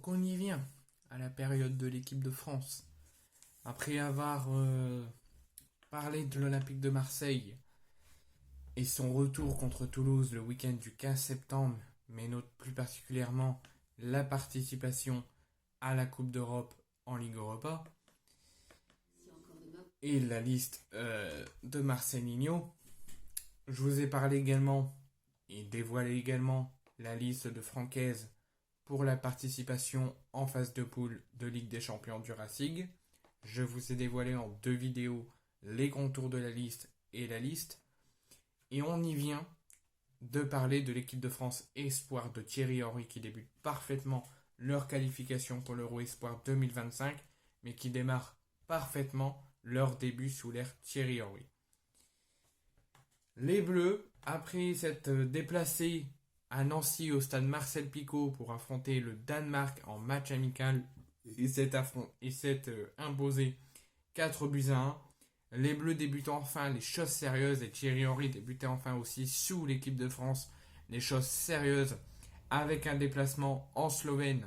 Donc on y vient à la période de l'équipe de France. Après avoir parlé de l'Olympique de Marseille et son retour contre Toulouse le week-end du 15 septembre, mais note plus particulièrement la participation à la Coupe d'Europe en Ligue Europa et la liste de Marcelinho, je vous ai parlé également et dévoilé également la liste de Francaise pour la participation en phase de poule de Ligue des Champions du Racing. Je vous ai dévoilé en 2 vidéos les contours de la liste et la liste. Et on y vient de parler de l'équipe de France Espoir de Thierry Henry qui débute parfaitement leur qualification pour l'Euro Espoir 2025, mais qui démarre parfaitement leur début sous l'ère Thierry Henry. Les Bleus, après s'être déplacés à Nancy au stade Marcel Picot pour affronter le Danemark en match amical et s'être imposé 4-1. Les Bleus débutent enfin les choses sérieuses et Thierry Henry débutait enfin aussi sous l'équipe de France les choses sérieuses avec un déplacement en Slovénie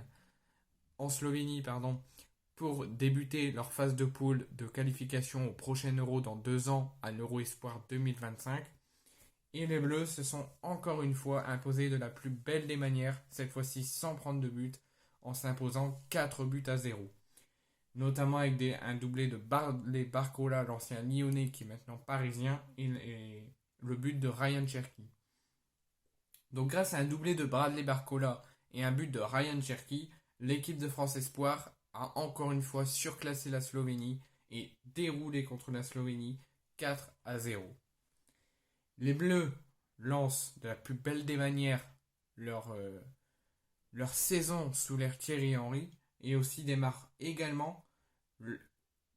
pour débuter leur phase de poule de qualification au prochain Euro dans 2 ans à l'Euro Espoir 2025. Et les Bleus se sont encore une fois imposés de la plus belle des manières, cette fois-ci sans prendre de but, en s'imposant 4-0. Notamment avec un doublé de Bradley Barcola, l'ancien Lyonnais qui est maintenant parisien, et le but de Ryan Cherki. Donc grâce à un doublé de Bradley Barcola et un but de Ryan Cherki, l'équipe de France Espoir a encore une fois surclassé la Slovénie et déroulé contre la Slovénie 4-0. Les Bleus lancent de la plus belle des manières leur saison sous l'ère Thierry Henry et aussi démarrent également,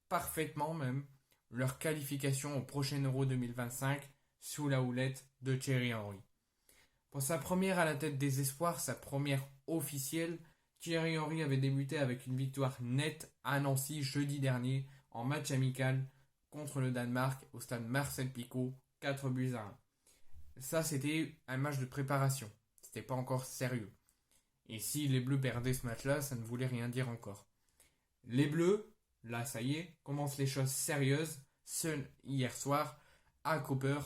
parfaitement même, leur qualification au prochain Euro 2025 sous la houlette de Thierry Henry. Pour sa première à la tête des Espoirs, sa première officielle, Thierry Henry avait débuté avec une victoire nette à Nancy jeudi dernier en match amical contre le Danemark au stade Marcel Picot, 4-1. Ça, c'était un match de préparation. C'était pas encore sérieux. Et si les Bleus perdaient ce match-là, ça ne voulait rien dire encore. Les Bleus, là, ça y est, commencent les choses sérieuses hier soir à Koper,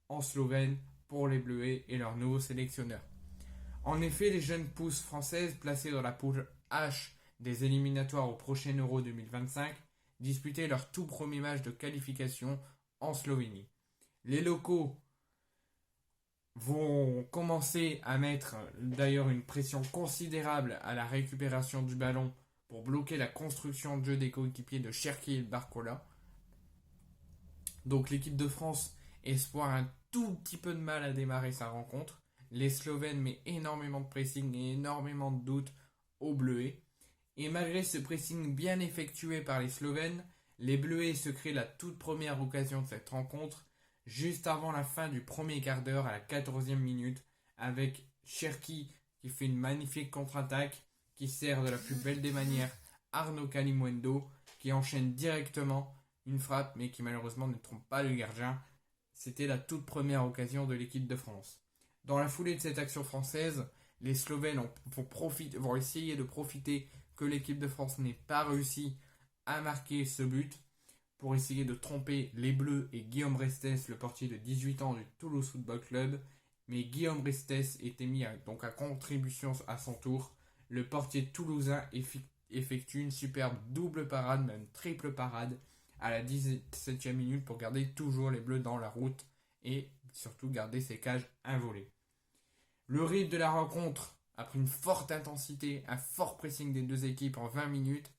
en Slovène, pour les Bleuets et leur nouveau sélectionneur. En effet, les jeunes pousses françaises placées dans la poule H des éliminatoires au prochain Euro 2025 disputaient leur tout premier match de qualification en Slovénie. Les locaux vont commencer à mettre d'ailleurs une pression considérable à la récupération du ballon pour bloquer la construction de jeu des coéquipiers de Cherki et de Barcola. Donc l'équipe de France Espoir a un tout petit peu de mal à démarrer sa rencontre. Les Slovènes mettent énormément de pressing et énormément de doutes aux Bleuets. Et malgré ce pressing bien effectué par les Slovènes, les Bleuets se créent la toute première occasion de cette rencontre juste avant la fin du premier quart d'heure à la 14e minute avec Cherki qui fait une magnifique contre-attaque qui sert de la plus belle des manières Arnaud Kalimuendo qui enchaîne directement une frappe mais qui malheureusement ne trompe pas le gardien. C'était la toute première occasion de l'équipe de France. Dans la foulée de cette action française, les Slovènes vont essayer de profiter que l'équipe de France n'ait pas réussi à marquer ce but pour essayer de tromper les Bleus et Guillaume Restes, le portier de 18 ans du Toulouse Football Club. Mais Guillaume Restes était mis à contribution à son tour. Le portier toulousain effectue une superbe double parade, même triple parade, à la 17e minute pour garder toujours les Bleus dans la route et surtout garder ses cages involées. Le rythme de la rencontre, après une forte intensité, un fort pressing des deux équipes en 20 minutes,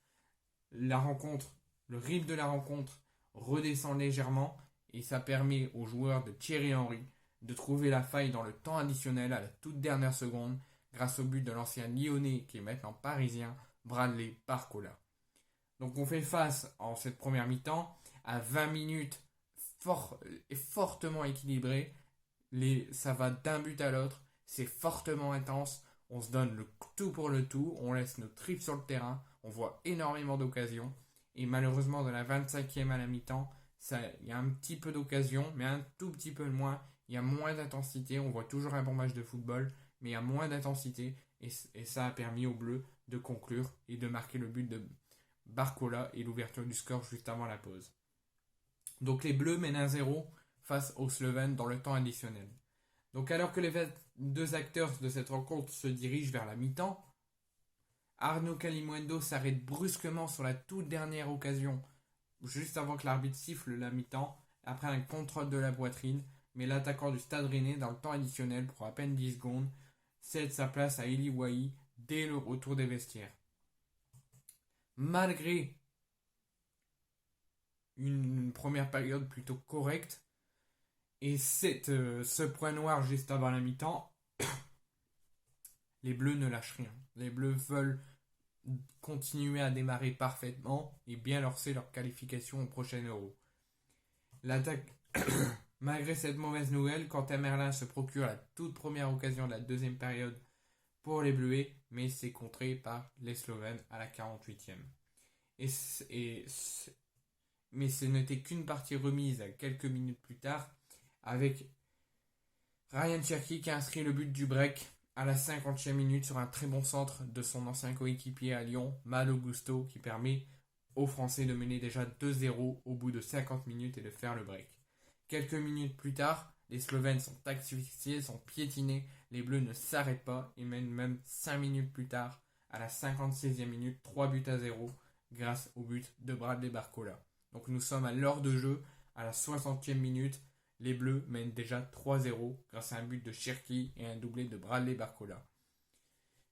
le rythme de la rencontre redescend légèrement et ça permet aux joueurs de Thierry Henry de trouver la faille dans le temps additionnel à la toute dernière seconde grâce au but de l'ancien Lyonnais qui est maintenant parisien, Bradley Barcola. Donc on fait face en cette première mi-temps à 20 minutes fortement équilibrées. Ça va d'un but à l'autre, c'est fortement intense, on se donne le tout pour le tout, on laisse nos tripes sur le terrain, on voit énormément d'occasions. Et malheureusement, dans la 25e à la mi-temps, il y a un petit peu d'occasion, mais un tout petit peu moins. Il y a moins d'intensité. On voit toujours un bon match de football, mais il y a moins d'intensité. Et ça a permis aux Bleus de conclure et de marquer le but de Barcola et l'ouverture du score juste avant la pause. Donc les Bleus mènent 1-0 face aux Slovènes dans le temps additionnel. Donc alors que les deux acteurs de cette rencontre se dirigent vers la mi-temps, Arnaud Kalimuendo s'arrête brusquement sur la toute dernière occasion, juste avant que l'arbitre siffle la mi-temps, après un contrôle de la poitrine, mais l'attaquant du Stade Rennais, dans le temps additionnel, pour à peine 10 secondes, cède sa place à Eli Wahi dès le retour des vestiaires. Malgré une première période plutôt correcte, et ce point noir juste avant la mi-temps, les Bleus ne lâchent rien. Les Bleus veulent continuer à démarrer parfaitement et bien lancer leur qualification au prochain Euro. L'attaque, malgré cette mauvaise nouvelle, Quentin Merlin se procure la toute première occasion de la deuxième période pour les Bleuets, mais c'est contré par les Slovènes à la 48e. Mais ce n'était qu'une partie remise quelques minutes plus tard, avec Ryan Cherki qui a inscrit le but du break à la 50e minute sur un très bon centre de son ancien coéquipier à Lyon, Malo Gusto, qui permet aux Français de mener déjà 2-0 au bout de 50 minutes et de faire le break. Quelques minutes plus tard, les Slovènes sont asphyxiés, sont piétinés, les Bleus ne s'arrêtent pas et mènent même 5 minutes plus tard, à la 56e minute, 3-0 grâce au but de Bradley Barcola. Donc nous sommes à l'heure de jeu, à la 60e minute, les Bleus mènent déjà 3-0 grâce à un but de Cherki et un doublé de Bradley Barcola.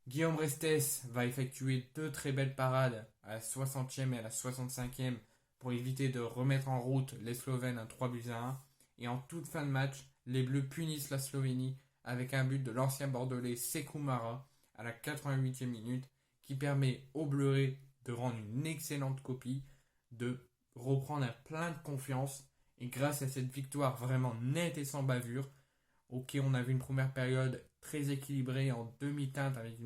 Guillaume Restes va effectuer deux très belles parades à la 60e et à la 65e pour éviter de remettre en route les Slovènes à 3-1. Et en toute fin de match, les Bleus punissent la Slovénie avec un but de l'ancien bordelais Sekou Mara à la 88e minute qui permet aux Bleus de rendre une excellente copie, de reprendre un plein de confiance. Et grâce à cette victoire vraiment nette et sans bavure, ok, on a vu une première période très équilibrée en demi-teinte avec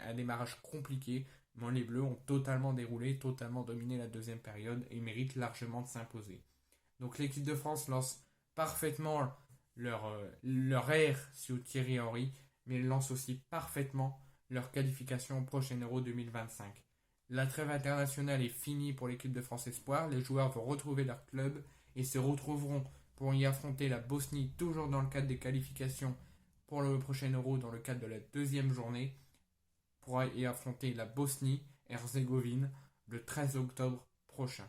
un démarrage compliqué, mais les Bleus ont totalement déroulé, totalement dominé la deuxième période et méritent largement de s'imposer. Donc l'équipe de France lance parfaitement leur ère sur Thierry Henry, mais lance aussi parfaitement leur qualification au prochain Euro 2025. La trêve internationale est finie pour l'équipe de France Espoir, les joueurs vont retrouver leur club et se retrouveront pour y affronter la Bosnie, toujours dans le cadre des qualifications pour le prochain Euro, dans le cadre de la deuxième journée, pour y affronter la Bosnie-Herzégovine le 13 octobre prochain.